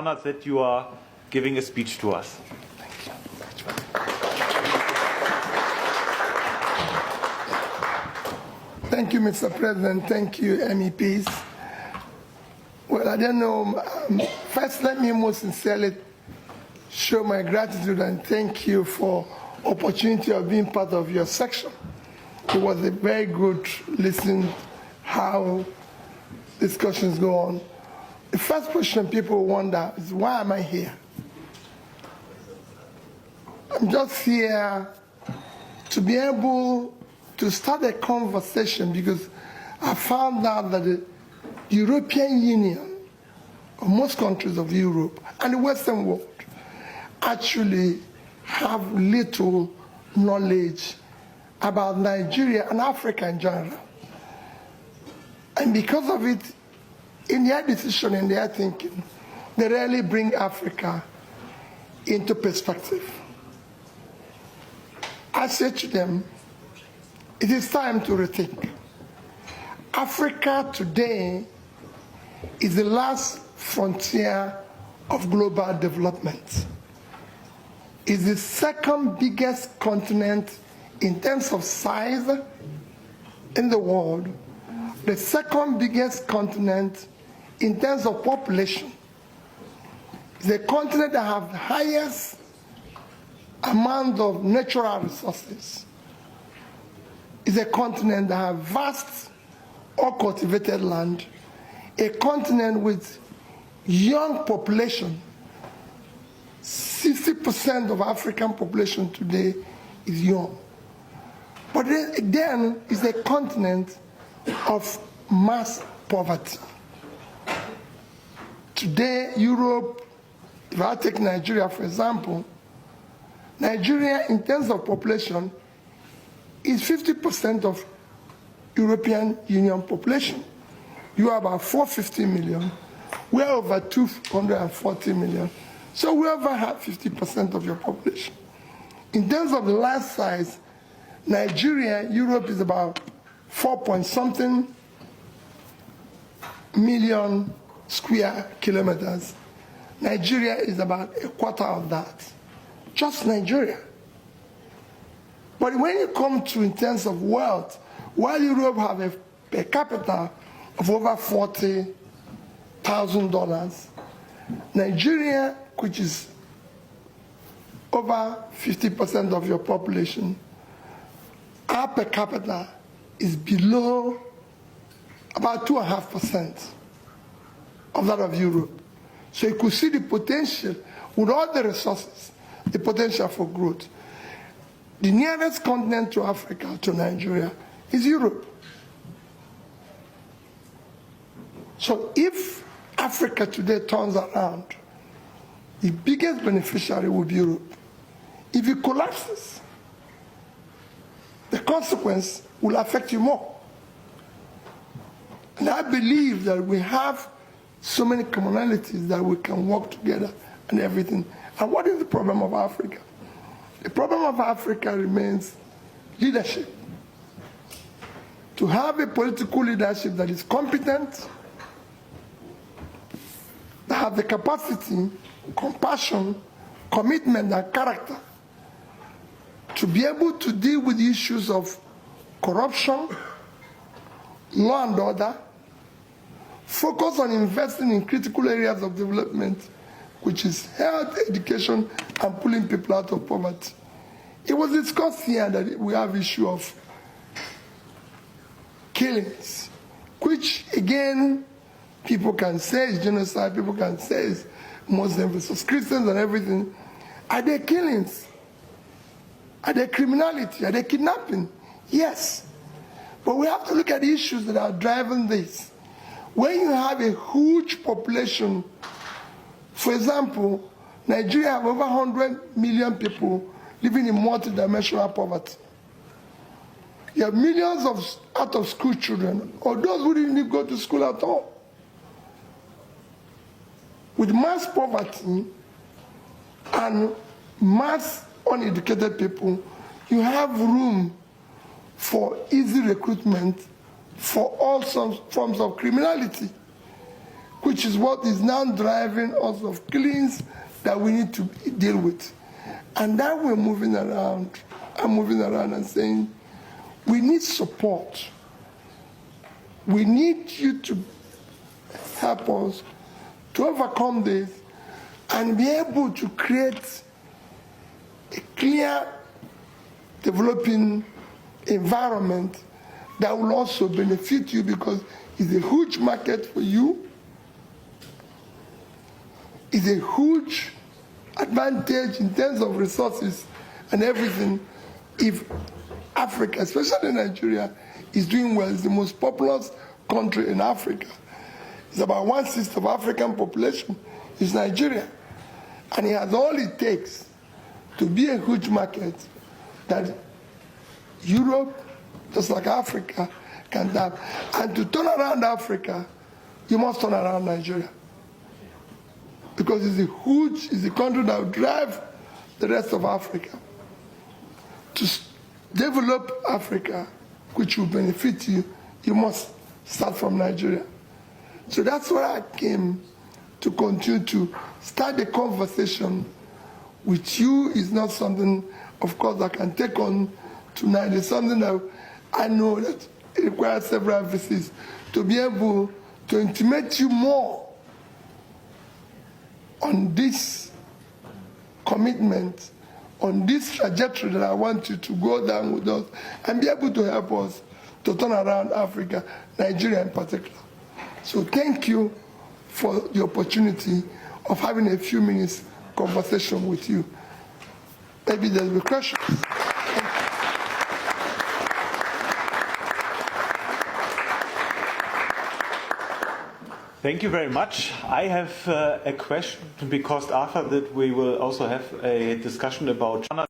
honored that you are giving a speech to us. Thank you. Thank you, Mr. President. Thank you, MEPs. Well, I don't know. First, let me most sincerely show my gratitude and thank you for opportunity of being part of your section. It was a very good listening how discussions go on. The first question people wonder is, why am I here? I'm just here to be able to start a conversation because I found out that the European Union, or most countries of Europe and the Western world, actually have little knowledge about Nigeria and Africa in general. And because of it, in their decision, in their thinking, they rarely bring Africa into perspective. I said to them, it is time to rethink. Africa today is the last frontier of global development. It's the second biggest continent in terms of size in the world, the second biggest continent in terms of population. It's a continent that has the highest amount of natural resources. It's a continent that has vast uncultivated land, a continent with young population. 60% of African population today is young. But then it's a continent of mass poverty. Today, Europe, if I take Nigeria for example, Nigeria in terms of population is 50% of European Union population. You are about 450 million. We're over 240 million. So we over have 50% of your population. In terms of the land size, Nigeria, Europe is about 4-point-something million square kilometers. Nigeria is about a quarter of that. Just Nigeria. But when you come to in terms of wealth, while Europe have a per capita of over $40,000, Nigeria, which is over 50% of your population, our per capita is below about 2.5% of that of Europe. So you could see the potential, with all the resources, the potential for growth. The nearest continent to Africa, to Nigeria, is Europe. So if Africa today turns around, the biggest beneficiary will be Europe. If it collapses, the consequence will affect you more. And I believe that we have so many commonalities that we can work together and everything. And what is the problem of Africa? The problem of Africa remains leadership. To have a political leadership that is competent, that have the capacity, compassion, commitment, and character to be able to deal with issues of corruption, law and order, focus on investing in critical areas of development, which is health, education, and pulling people out of poverty. It was discussed here that we have issue of killings, which again, people can say is genocide, people can say is Muslim versus Christians and everything. Are there killings? Are there criminality? Are there kidnapping? Yes. But we have to look at the issues that are driving this. When you have a huge population, for example, Nigeria have over 100 million people living in multidimensional poverty. You have millions of out-of-school children, or those who didn't go to school at all. With mass poverty and mass uneducated people, you have room for easy recruitment for all forms of criminality. which is what is now driving us of killings that we need to deal with. And now we're moving around, I'm moving around and saying, we need support. We need you to help us to overcome this and be able to create a clear developing environment that will also benefit you, because it's a huge market for you. It's a huge advantage in terms of resources and everything if Africa, especially Nigeria, is doing well. It's the most populous country in Africa. It's about 1/6 of African population is Nigeria. And it has all it takes to be a huge market that Europe, just like Africa, can have. And to turn around Africa, you must turn around Nigeria. Because it's a country that will drive the rest of Africa. To develop Africa, which will benefit you, you must start from Nigeria. So that's where I came to continue to start the conversation with you. Is not something, of course, I can take on tonight. It's something that I know that it requires several visits to be able to intimate you more on this commitment, on this trajectory that I want you to go down with us and be able to help us to turn around Africa, Nigeria in particular. So thank you for the opportunity of having a few minutes conversation with you. Maybe there'll be questions. Thank you very much. I have a question, because after that we will also have a discussion about